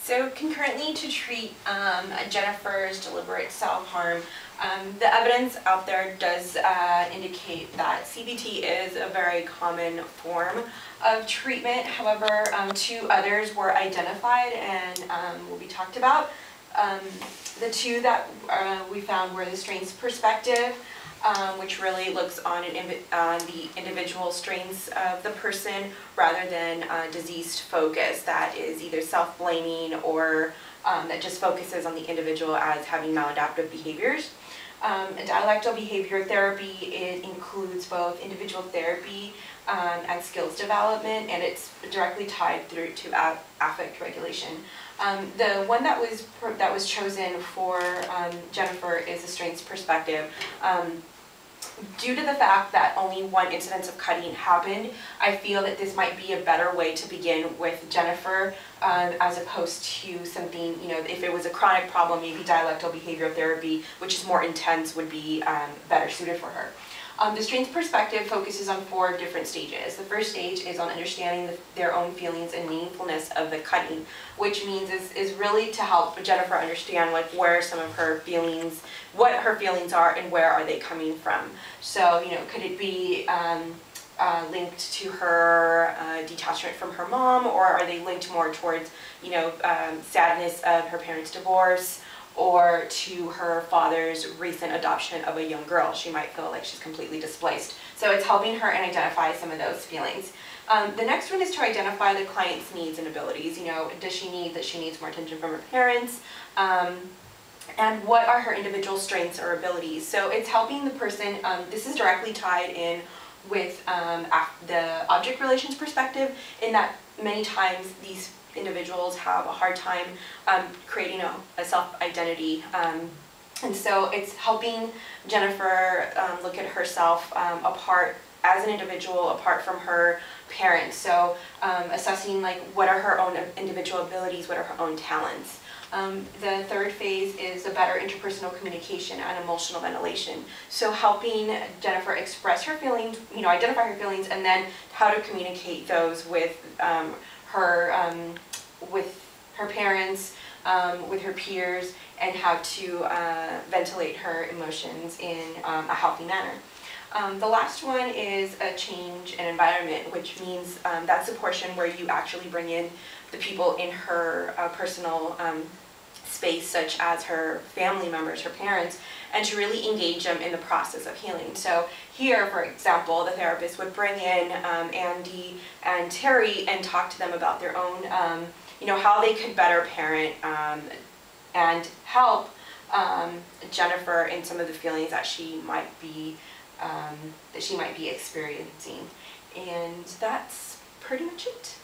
So concurrently to treat Jennifer's deliberate self-harm, the evidence out there does indicate that CBT is a very common form of treatment. However, two others were identified and will be talked about. The two that we found were the strengths perspective, which really looks on the individual strengths of the person rather than diseased focus that is either self-blaming or that just focuses on the individual as having maladaptive behaviors. Dialectal behavior therapy, it includes both individual therapy and skills development, and it's directly tied through to affect regulation. The one that was chosen for Jennifer is the strengths perspective. Due to the fact that only one incidence of cutting happened, I feel that this might be a better way to begin with Jennifer as opposed to something, if it was a chronic problem, maybe dialectal behavioral therapy, which is more intense, would be better suited for her. The strengths perspective focuses on 4 different stages. The first stage is on understanding their own feelings and meaningfulness of the cutting, which means is really to help Jennifer understand where some of her feelings, what her feelings are and where are they coming from. So, could it be linked to her detachment from her mom, or are they linked more towards, sadness of her parents' divorce, or to her father's recent adoption of a young girl? She might feel like she's completely displaced. So it's helping her and identify some of those feelings. The next one is to identify the client's needs and abilities. Does she need that she needs more attention from her parents? And what are her individual strengths or abilities? So it's helping the person, this is directly tied in with the object relations perspective, in that many times these individuals have a hard time creating a self-identity, and so it's helping Jennifer look at herself apart as an individual, apart from her parents. So assessing what are her own individual abilities, what are her own talents. The third phase is the better interpersonal communication and emotional ventilation. So helping Jennifer express her feelings, identify her feelings, and then how to communicate those with her parents, with her peers, and how to ventilate her emotions in a healthy manner. The last one is a change in environment, which means that's the portion where you actually bring in the people in her personal space, such as her family members, her parents, and to really engage them in the process of healing. So here, for example, the therapist would bring in Andy and Terry and talk to them about their own, how they could better parent and help Jennifer in some of the feelings that she might be experiencing. And that's pretty much it.